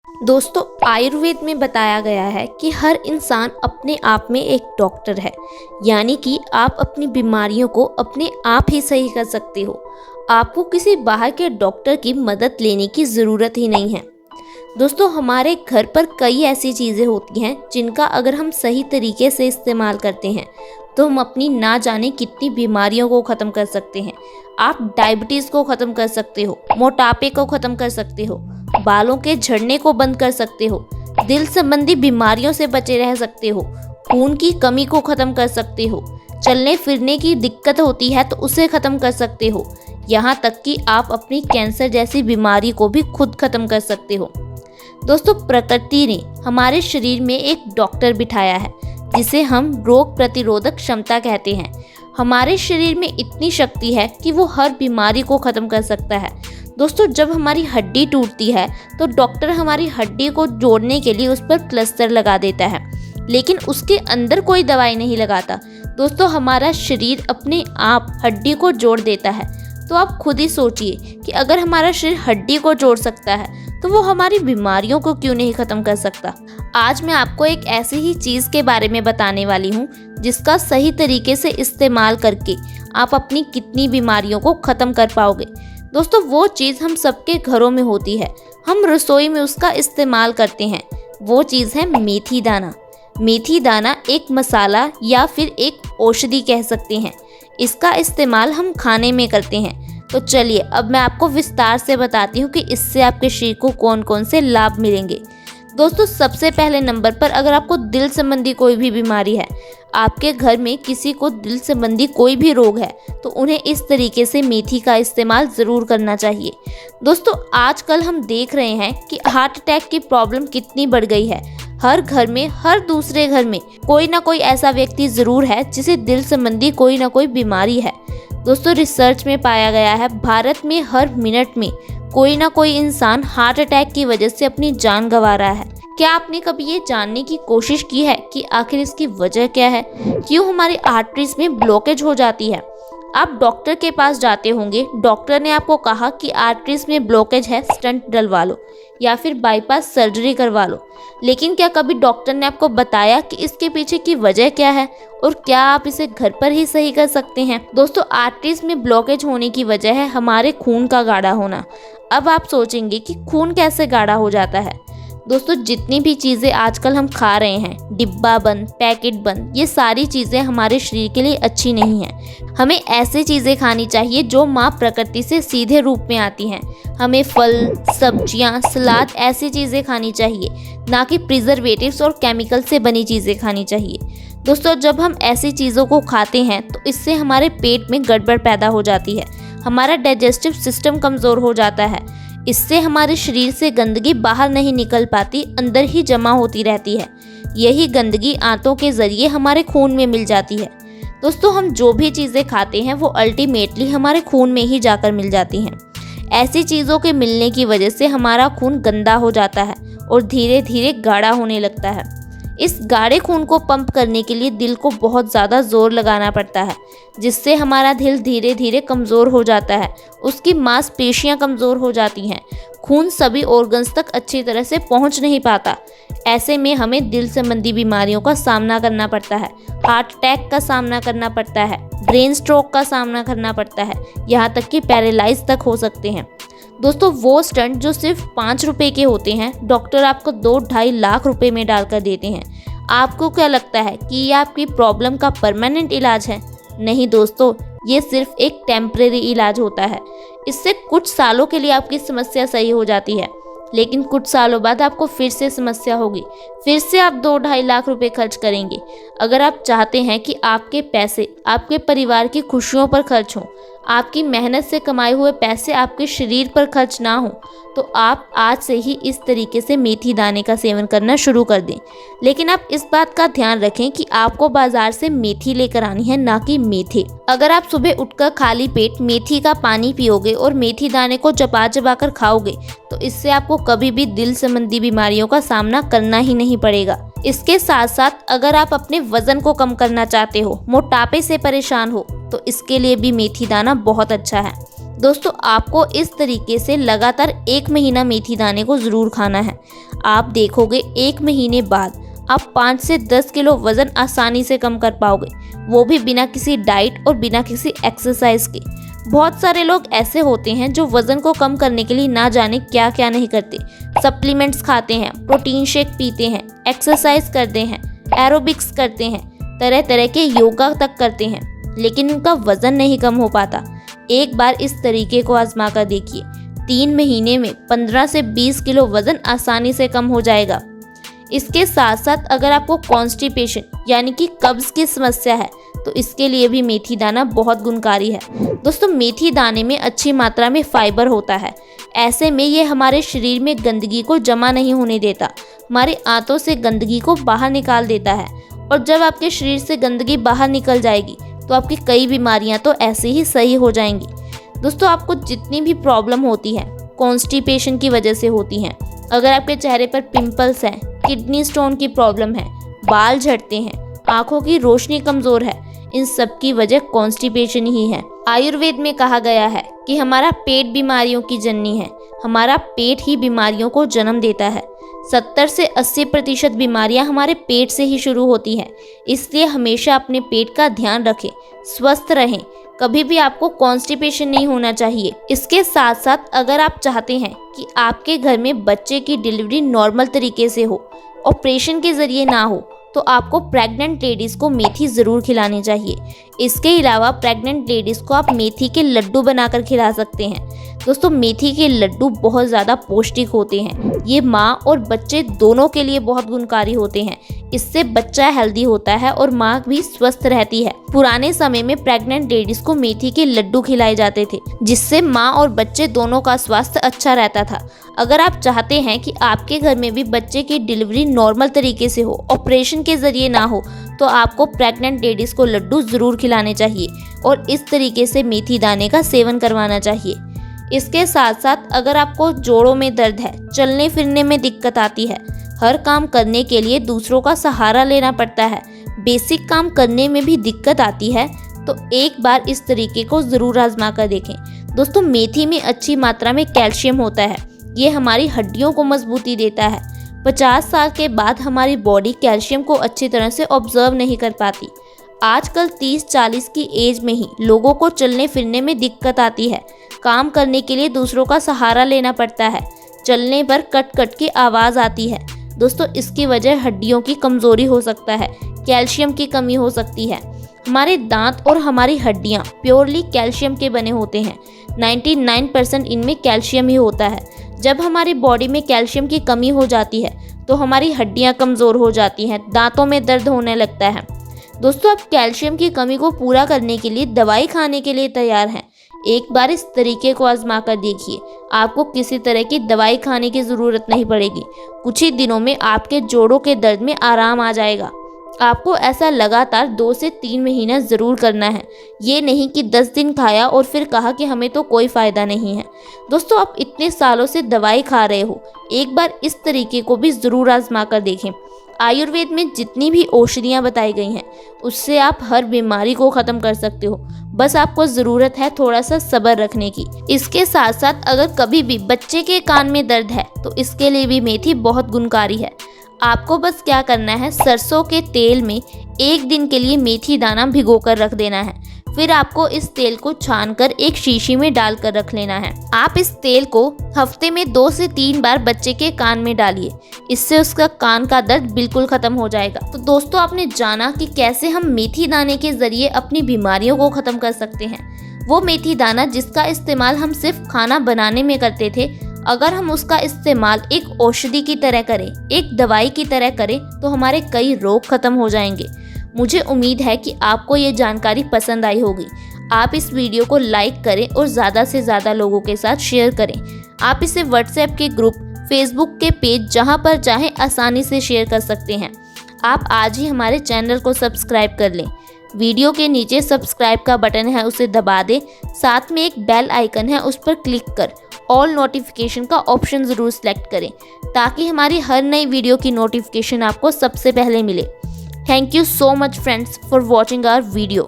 दोस्तों, आयुर्वेद में बताया गया है कि हर इंसान अपने आप में एक डॉक्टर है। यानी कि आप अपनी बीमारियों को अपने आप ही सही कर सकते हो। आपको किसी बाहर के डॉक्टर की मदद लेने की ज़रूरत ही नहीं है। दोस्तों, हमारे घर पर कई ऐसी चीज़ें होती हैं जिनका अगर हम सही तरीके से इस्तेमाल करते हैं तो हम अपनी ना जाने कितनी बीमारियों को ख़त्म कर सकते हैं। आप डायबिटीज़ को ख़त्म कर सकते हो, मोटापे को ख़त्म कर सकते हो, बालों के झड़ने को बंद कर सकते हो, दिल संबंधी बीमारियों से बचे रह सकते हो, खून की कमी को ख़त्म कर सकते हो, चलने फिरने की दिक्कत होती है तो उसे ख़त्म कर सकते हो। यहाँ तक कि आप अपनी कैंसर जैसी बीमारी को भी खुद ख़त्म कर सकते हो। दोस्तों, प्रकृति ने हमारे शरीर में एक डॉक्टर बिठाया है जिसे हम रोग प्रतिरोधक क्षमता कहते हैं। हमारे शरीर में इतनी शक्ति है कि वो हर बीमारी को ख़त्म कर सकता है। दोस्तों, जब हमारी हड्डी टूटती है तो डॉक्टर हमारी हड्डी को जोड़ने के लिए उस पर प्लास्टर लगा देता है, लेकिन उसके अंदर कोई दवाई नहीं लगाता। दोस्तों, हमारा शरीर अपने आप हड्डी को जोड़ देता है। तो आप खुद ही सोचिए कि अगर हमारा शरीर हड्डी को जोड़ सकता है तो वो हमारी बीमारियों को क्यों नहीं ख़त्म कर सकता। आज मैं आपको एक ऐसी ही चीज़ के बारे में बताने वाली हूँ जिसका सही तरीके से इस्तेमाल करके आप अपनी कितनी बीमारियों को ख़त्म कर पाओगे। दोस्तों, वो चीज़ हम सबके घरों में होती है, हम रसोई में उसका इस्तेमाल करते हैं। वो चीज़ है मेथी दाना। मेथी दाना एक मसाला या फिर एक औषधि कह सकते हैं। इसका इस्तेमाल हम खाने में करते हैं। तो चलिए अब मैं आपको विस्तार से बताती हूँ कि इससे आपके शरीर को कौन कौन से लाभ मिलेंगे। दोस्तों, सबसे पहले नंबर पर अगर आपको दिल संबंधी कोई भी बीमारी है, आपके घर में किसी को दिल संबंधी कोई भी रोग है, तो उन्हें इस तरीके से मेथी का इस्तेमाल ज़रूर करना चाहिए। दोस्तों, आजकल हम देख रहे हैं कि हार्ट अटैक की प्रॉब्लम कितनी बढ़ गई है। हर घर में, हर दूसरे घर में कोई ना कोई ऐसा व्यक्ति ज़रूर है जिसे दिल संबंधी कोई ना कोई बीमारी है। दोस्तों, रिसर्च में पाया गया है भारत में हर मिनट में कोई ना कोई इंसान हार्ट अटैक की वजह से अपनी जान गंवा रहा है। क्या आपने कभी ये जानने की कोशिश की है कि आखिर इसकी वजह क्या है? क्यों हमारी आर्टरीज में ब्लॉकेज हो जाती है? आप डॉक्टर के पास जाते होंगे, डॉक्टर ने आपको कहा कि आर्टरीज में ब्लॉकेज है, स्टंट डलवा लो या फिर बाईपास सर्जरी करवा लो। लेकिन क्या कभी डॉक्टर ने आपको बताया कि इसके पीछे की वजह क्या है और क्या आप इसे घर पर ही सही कर सकते हैं? दोस्तों, आर्टरीज में ब्लॉकेज होने की वजह है हमारे खून का गाढ़ा होना। अब आप सोचेंगे कि खून कैसे गाढ़ा हो जाता है। दोस्तों, जितनी भी चीज़ें आजकल हम खा रहे हैं, डिब्बा बंद, पैकेट बंद, ये सारी चीज़ें हमारे शरीर के लिए अच्छी नहीं हैं। हमें ऐसी चीज़ें खानी चाहिए जो माँ प्रकृति से सीधे रूप में आती हैं। हमें फल, सब्जियाँ, सलाद ऐसी चीज़ें खानी चाहिए, ना कि प्रिजर्वेटिव्स और केमिकल से बनी चीज़ें खानी चाहिए। दोस्तों, जब हम ऐसी चीज़ों को खाते हैं तो इससे हमारे पेट में गड़बड़ पैदा हो जाती है, हमारा डाइजेस्टिव सिस्टम कमज़ोर हो जाता है। इससे हमारे शरीर से गंदगी बाहर नहीं निकल पाती, अंदर ही जमा होती रहती है। यही गंदगी आंतों के ज़रिए हमारे खून में मिल जाती है। दोस्तों, हम जो भी चीज़ें खाते हैं वो अल्टीमेटली हमारे खून में ही जाकर मिल जाती हैं। ऐसी चीज़ों के मिलने की वजह से हमारा खून गंदा हो जाता है और धीरे धीरे गाढ़ा होने लगता है। इस गाढ़े खून को पंप करने के लिए दिल को बहुत ज़्यादा जोर लगाना पड़ता है, जिससे हमारा दिल धीरे धीरे कमज़ोर हो जाता है, उसकी मांसपेशियां कमज़ोर हो जाती हैं, खून सभी ऑर्गन्स तक अच्छी तरह से पहुंच नहीं पाता। ऐसे में हमें दिल संबंधी बीमारियों का सामना करना पड़ता है, हार्ट अटैक का सामना करना पड़ता है, ब्रेन स्ट्रोक का सामना करना पड़ता है, यहाँ तक कि पैरालाइज तक हो सकते हैं। दोस्तों, वो स्टंट जो सिर्फ 5 रुपए के होते हैं, डॉक्टर आपको 2-2.5 लाख रुपए में डालकर देते हैं। आपको क्या लगता है कि ये आपकी प्रॉब्लम का परमानेंट इलाज है? नहीं दोस्तों, ये सिर्फ एक टेम्परेरी इलाज होता है। इससे कुछ सालों के लिए आपकी समस्या सही हो जाती है, लेकिन कुछ सालों बाद आपको फिर से समस्या होगी, फिर से आप 2-2.5 लाख रुपए खर्च करेंगे। अगर आप चाहते हैं कि आपके पैसे आपके परिवार की खुशियों पर खर्च हों, आपकी मेहनत से कमाए हुए पैसे आपके शरीर पर खर्च ना हो, तो आप आज से ही इस तरीके से मेथी दाने का सेवन करना शुरू कर दें। लेकिन आप इस बात का ध्यान रखें कि आपको बाजार से मेथी लेकर आनी है, ना कि मेथे। अगर आप सुबह उठकर खाली पेट मेथी का पानी पियोगे और मेथी दाने को चबा चबा कर खाओगे, तो इससे आपको कभी भी दिल संबंधी बीमारियों का सामना करना ही नहीं पड़ेगा। इसके साथ साथ अगर आप अपने वजन को कम करना चाहते हो, मोटापे से परेशान हो, तो इसके लिए भी मेथी दाना बहुत अच्छा है। दोस्तों आपको इस तरीके से लगातार 1 महीना मेथी दाने को ज़रूर खाना है। आप देखोगे 1 महीने बाद आप 5 से 10 किलो वज़न आसानी से कम कर पाओगे, वो भी बिना किसी डाइट और बिना किसी एक्सरसाइज के। बहुत सारे लोग ऐसे होते हैं जो वज़न को कम करने के लिए ना जाने क्या क्या नहीं करते। सप्लीमेंट्स खाते हैं, प्रोटीन शेक पीते हैं, एक्सरसाइज करते हैं, एरोबिक्स करते हैं, तरह तरह के योगा तक करते हैं, लेकिन उनका वज़न नहीं कम हो पाता। एक बार इस तरीके को आजमा कर देखिए, 3 महीने में 15 से 20 किलो वज़न आसानी से कम हो जाएगा। इसके साथ साथ अगर आपको कॉन्स्टिपेशन यानी कि कब्ज़ की समस्या है तो इसके लिए भी मेथी दाना बहुत गुणकारी है। दोस्तों मेथी दाने में अच्छी मात्रा में फाइबर होता है, ऐसे में ये हमारे शरीर में गंदगी को जमा नहीं होने देता, हमारे आंतों से गंदगी को बाहर निकाल देता है। और जब आपके शरीर से गंदगी बाहर निकल जाएगी तो आपकी कई बीमारियां तो ऐसे ही सही हो जाएंगी। दोस्तों आपको जितनी भी प्रॉब्लम होती है कॉन्स्टिपेशन की वजह से होती हैं। अगर आपके चेहरे पर पिंपल्स हैं, किडनी स्टोन की प्रॉब्लम है, बाल झड़ते हैं, आंखों की रोशनी कमज़ोर है, इन सब की वजह कॉन्स्टिपेशन ही है। आयुर्वेद में कहा गया है कि हमारा पेट बीमारियों की जननी है, हमारा पेट ही बीमारियों को जन्म देता है। 70 से 80% बीमारियां हमारे पेट से ही शुरू होती हैं। इसलिए हमेशा अपने पेट का ध्यान रखें, स्वस्थ रहें, कभी भी आपको कॉन्स्टिपेशन नहीं होना चाहिए। इसके साथ साथ अगर आप चाहते हैं कि आपके घर में बच्चे की डिलीवरी नॉर्मल तरीके से हो, ऑपरेशन के ज़रिए ना हो, तो आपको प्रेग्नेंट लेडीज़ को मेथी ज़रूर खिलानी चाहिए। इसके अलावा प्रेग्नेंट लेडीज़ को आप मेथी के लड्डू बनाकर खिला सकते हैं। दोस्तों मेथी के लड्डू बहुत ज़्यादा पौष्टिक होते हैं, ये माँ और बच्चे दोनों के लिए बहुत गुणकारी होते हैं। इससे बच्चा हेल्दी होता है और माँ भी स्वस्थ रहती है। पुराने समय में प्रेग्नेंट लेडीज़ को मेथी के लड्डू खिलाए जाते थे, जिससे माँ और बच्चे दोनों का स्वास्थ्य अच्छा रहता था। अगर आप चाहते हैं कि आपके घर में भी बच्चे की डिलीवरी नॉर्मल तरीके से हो, ऑपरेशन के ज़रिए ना हो, तो आपको प्रेग्नेंट लेडीज़ को लड्डू ज़रूर खिलाने चाहिए और इस तरीके से मेथी दाने का सेवन करवाना चाहिए। इसके साथ साथ अगर आपको जोड़ों में दर्द है, चलने फिरने में दिक्कत आती है, हर काम करने के लिए दूसरों का सहारा लेना पड़ता है, बेसिक काम करने में भी दिक्कत आती है, तो एक बार इस तरीके को ज़रूर आजमा कर देखें। दोस्तों मेथी में अच्छी मात्रा में कैल्शियम होता है, ये हमारी हड्डियों को मजबूती देता है। 50 साल के बाद हमारी बॉडी कैल्शियम को अच्छी तरह से ऑब्जर्व नहीं कर पाती। आजकल 30-40 की एज में ही लोगों को चलने फिरने में दिक्कत आती है, काम करने के लिए दूसरों का सहारा लेना पड़ता है, चलने पर कट कट की आवाज़ आती है। दोस्तों इसकी वजह हड्डियों की कमज़ोरी हो सकता है, कैल्शियम की कमी हो सकती है। हमारे दांत और हमारी हड्डियां प्योरली कैल्शियम के बने होते हैं, 99% इनमें कैल्शियम ही होता है। जब हमारी बॉडी में कैल्शियम की कमी हो जाती है तो हमारी हड्डियां कमज़ोर हो जाती हैं, दांतों में दर्द होने लगता है। दोस्तों आप कैल्शियम की कमी को पूरा करने के लिए दवाई खाने के लिए तैयार हैं? एक बार इस तरीके को आजमा कर देखिए, आपको किसी तरह की दवाई खाने की ज़रूरत नहीं पड़ेगी। कुछ ही दिनों में आपके जोड़ों के दर्द में आराम आ जाएगा। आपको ऐसा लगातार 2 से 3 महीना ज़रूर करना है, ये नहीं कि 10 दिन खाया और फिर कहा कि हमें तो कोई फ़ायदा नहीं है। दोस्तों आप इतने सालों से दवाई खा रहे हो, एक बार इस तरीके को भी ज़रूर आजमा कर देखें। आयुर्वेद में जितनी भी औषधियाँ बताई गई हैं उससे आप हर बीमारी को ख़त्म कर सकते हो, बस आपको ज़रूरत है थोड़ा सा सब्र रखने की। इसके साथ साथ अगर कभी भी बच्चे के कान में दर्द है तो इसके लिए भी मेथी बहुत गुणकारी है। आपको बस क्या करना है, सरसों के तेल में 1 दिन के लिए मेथी दाना भिगोकर रख देना है, फिर आपको इस तेल को छानकर एक शीशी में डालकर रख लेना है। आप इस तेल को हफ्ते में 2 से 3 बार बच्चे के कान में डालिए, इससे उसका कान का दर्द बिल्कुल खत्म हो जाएगा। तो दोस्तों आपने जाना कि कैसे हम मेथी दाने के जरिए अपनी बीमारियों को खत्म कर सकते हैं। वो मेथी दाना जिसका इस्तेमाल हम सिर्फ खाना बनाने में करते थे, अगर हम उसका इस्तेमाल एक औषधि की तरह करें, एक दवाई की तरह करें, तो हमारे कई रोग खत्म हो जाएंगे। मुझे उम्मीद है कि आपको ये जानकारी पसंद आई होगी। आप इस वीडियो को लाइक करें और ज़्यादा से ज़्यादा लोगों के साथ शेयर करें। आप इसे व्हाट्सएप के ग्रुप, फेसबुक के पेज, जहां पर चाहें आसानी से शेयर कर सकते हैं। आप आज ही हमारे चैनल को सब्सक्राइब कर लें। वीडियो के नीचे सब्सक्राइब का बटन है, उसे दबा दें। साथ में एक बेल आइकन है, उस पर क्लिक कर ऑल नोटिफिकेशन का ऑप्शन ज़रूर सेलेक्ट करें, ताकि हमारी हर नई वीडियो की नोटिफिकेशन आपको सबसे पहले मिले। Thank you so much friends for watching our video.